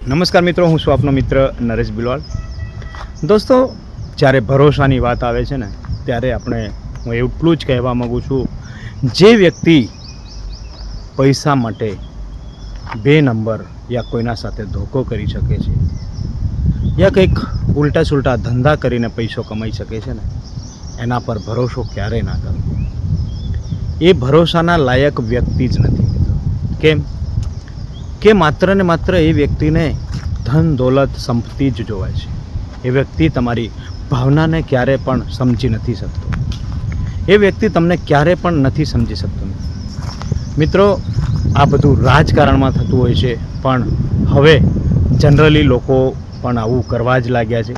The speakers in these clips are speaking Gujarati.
નમસ્કાર મિત્રો, હું છું આપનો મિત્ર નરેશ બિલવાલ. દોસ્તો, જ્યારે ભરોસાની વાત આવે છે ને ત્યારે હું એટલું જ કહેવા માગું છું, જે વ્યક્તિ પૈસા માટે 2 નંબર યા કોઈના સાથે ધોકો કરી શકે છે યા કંઈક ઉલટા સુલટા ધંધા કરીને પૈસો કમાઈ શકે છે ને, એના પર ભરોસો ક્યારેય ના કરવો. એ ભરોસાના લાયક વ્યક્તિ જ નથી. કેમ કે માત્ર ને માત્ર એ વ્યક્તિને ધન દોલત સંપત્તિ જ જોવાય છે. એ વ્યક્તિ તમારી ભાવનાને ક્યારે પણ સમજી નથી શકતો. એ વ્યક્તિ તમને ક્યારે પણ નથી સમજી શકતો. મિત્રો, આ બધું રાજકારણમાં થતું હોય છે, પણ હવે જનરલી લોકો પણ આવું કરવા જ લાગ્યા છે.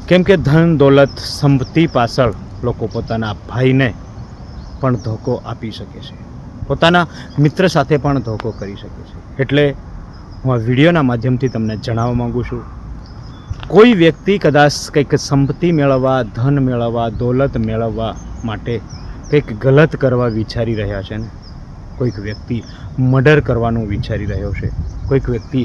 કેમ કે ધન દોલત સંપત્તિ પાછળ લોકો પોતાના ભાઈને પણ ધોકો આપી શકે છે, પોતાના મિત્ર સાથે પણ ધોકો કરી શકે છે. એટલે હું આ વિડીયોના માધ્યમથી તમને જણાવવા માગું છું, કોઈ વ્યક્તિ કદાચ કંઈક સંપત્તિ મેળવવા, ધન મેળવવા, દોલત મેળવવા માટે કંઈક ગલત કરવા વિચારી રહ્યા છે ને, કોઈક વ્યક્તિ મર્ડર કરવાનું વિચારી રહ્યો છે, કોઈક વ્યક્તિ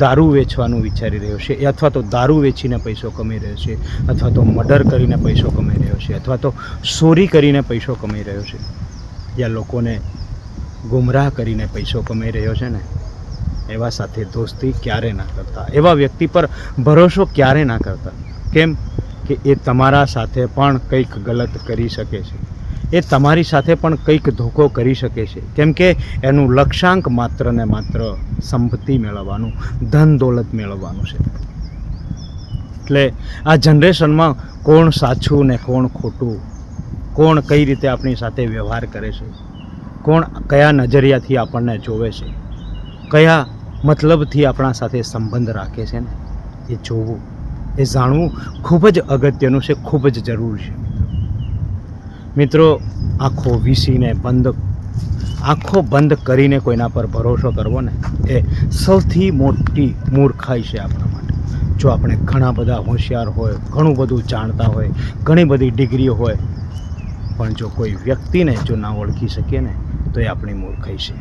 દારૂ વેચવાનું વિચારી રહ્યો છે, અથવા તો દારૂ વેચીને પૈસો કમાઈ રહ્યો છે, અથવા તો મર્ડર કરીને પૈસો કમાઈ રહ્યો છે, અથવા તો ચોરી કરીને પૈસો કમાઈ રહ્યો છે, યા લોકોને ગુમરાહ કરીને પૈસો કમાઈ રહ્યો છે ને, એવા સાથે દોસ્તી ક્યારે ના કરતા, એવા વ્યક્તિ પર ભરોસો ક્યારે ના કરતા. કેમ કે એ તમારા સાથે પણ કંઈક ગલત કરી શકે છે, એ તમારી સાથે પણ કંઈક ધોકો કરી શકે છે. કેમ કે એનું લક્ષ્યાંક માત્ર ને માત્ર સંપત્તિ મેળવવાનું, ધન દોલત મેળવવાનું છે. એટલે આ જનરેશનમાં કોણ સાચું ને કોણ ખોટું, કોણ કઈ રીતે આપણી સાથે વ્યવહાર કરે છે, કોણ કયા નજરિયાથી આપણને જોવે છે, કયા મતલબથી આપણા સાથે સંબંધ રાખે છે ને, એ જોવું, એ જાણવું ખૂબ જ અગત્યનું છે, ખૂબ જ જરૂરી છે. મિત્રો, આંખો વીસીને આંખો બંધ કરીને કોઈના પર ભરોસો કરવો ને, એ સૌથી મોટી મૂર્ખાઈ છે આપણા માટે. જો આપણે ઘણા બધા હોશિયાર હોય, ઘણું બધું જાણતા હોય, ઘણી બધી ડિગ્રીઓ હોય, પણ જો કોઈ વ્યક્તિને જો ના ઓળખી શકીએ ને, તો એ આપણી મૂર્ખાઈ છે.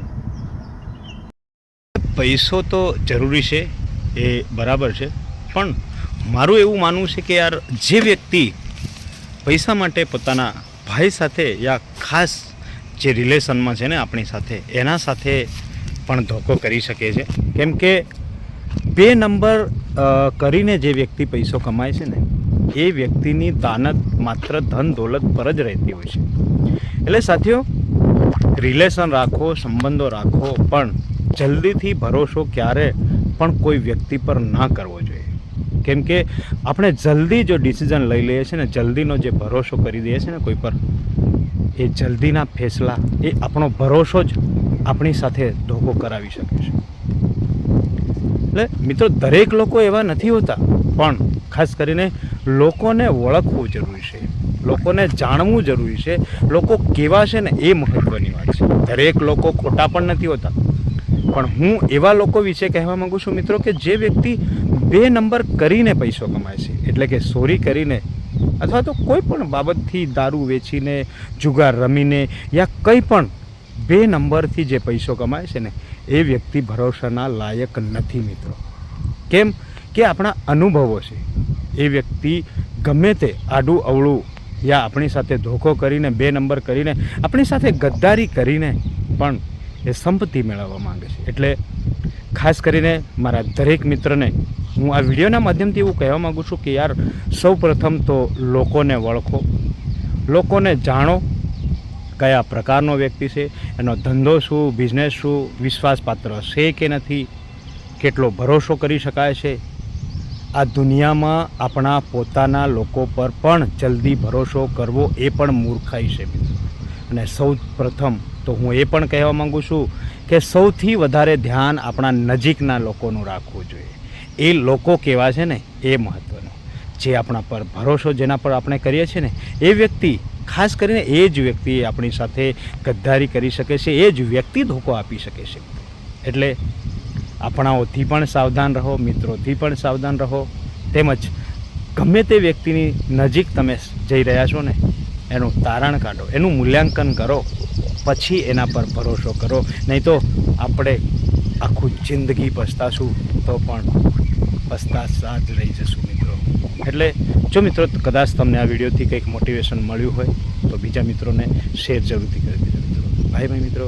પૈસો તો જરૂરી છે, એ બરાબર છે, પણ મારું એવું માનવું છે કે યાર, જે વ્યક્તિ પૈસા માટે પોતાના ભાઈ સાથે યા ખાસ જે રિલેશનમાં છે ને આપણી સાથે, એના સાથે પણ ધોકો કરી શકે છે. કેમ કે 2 નંબર કરીને જે વ્યક્તિ પૈસો કમાય છે ને, એ વ્યક્તિની દાનત માત્ર ધન દોલત પર જ રહેતી હોય છે. એટલે સાથીઓ, રિલેશન રાખો, સંબંધો રાખો, પણ જલ્દીથી ભરોસો ક્યારે પણ કોઈ વ્યક્તિ પર ના કરવો જોઈએ. કેમ કે આપણે જલ્દી જો ડિસિઝન લઈ લઈએ છીએ ને, જલ્દીનો જે ભરોસો કરી દઈએ છીએ ને કોઈ પર, એ જલ્દીના ફેસલા, એ આપણો ભરોસો જ આપણી સાથે ધોકો કરાવી શકે છે. એટલે મિત્રો, દરેક લોકો એવા નથી હોતા, પણ ખાસ કરીને લોકોને ઓળખવું જરૂરી છે, લોકોને જાણવું જરૂરી છે, લોકો કેવા છે ને એ મહત્ત્વની વાત છે. દરેક લોકો ખોટા પણ નથી હોતા, પણ હું એવા લોકો વિશે કહેવા માગું છું મિત્રો, કે જે વ્યક્તિ 2 નંબર કરીને પૈસો કમાય છે, એટલે કે ચોરી કરીને અથવા તો કોઈ પણ બાબતથી, દારૂ વેચીને, જુગાર રમીને, યા કંઈ પણ 2 નંબરથી જે પૈસો કમાય છે ને, એ વ્યક્તિ ભરોસાના લાયક નથી મિત્રો. કેમ કે આપણા અનુભવો છે, એ વ્યક્તિ ગમે તે આડું અવળું યા આપણી સાથે ધોકો કરીને, 2 નંબર કરીને, આપણી સાથે ગદ્દારી કરીને પણ એ સંપત્તિ મેળવવા માંગે છે. એટલે ખાસ કરીને મારા દરેક મિત્રને હું આ વિડીયોના માધ્યમથી એવું કહેવા માગું છું કે યાર, સૌ પ્રથમ તો લોકોને ઓળખો, લોકોને જાણો, કયા પ્રકારનો વ્યક્તિ છે, એનો ધંધો શું, બિઝનેસ શું, વિશ્વાસપાત્ર છે કે નથી, કેટલો ભરોસો કરી શકાય છે. આ દુનિયામાં આપણા પોતાના લોકો પર પણ જલ્દી ભરોસો કરવો એ પણ મૂર્ખાઈ છે. અને સૌ પ્રથમ તો હું એ પણ કહેવા માગું છું કે સૌથી વધારે ધ્યાન આપણા નજીકના લોકોનું રાખવું જોઈએ. એ લોકો કેવા છે ને, એ મહત્ત્વનું. જે આપણા પર ભરોસો, જેના પર આપણે કરીએ છીએ ને, એ વ્યક્તિ, ખાસ કરીને એ જ વ્યક્તિ આપણી સાથે ગદ્દારી કરી શકે છે, એ જ વ્યક્તિ ધોકો આપી શકે છે. એટલે આપણાઓથી પણ સાવધાન રહો, મિત્રોથી પણ સાવધાન રહો, તેમજ ગમે તે વ્યક્તિની નજીક તમે જઈ રહ્યા છો ને, એનું તારણ કાઢો, એનું મૂલ્યાંકન કરો, પછી એના પર ભરોસો કરો. નહીં તો આપણે આખું જિંદગી પસ્તાશું તો પણ પસ્તાશા જ રહી જશું મિત્રો. એટલે જો મિત્રો કદાચ તમને આ વિડીયોથી કંઈક મોટિવેશન મળ્યું હોય તો બીજા મિત્રોને શેર જરૂરથી કરી દેજો મિત્રો. બાય બાય મિત્રો.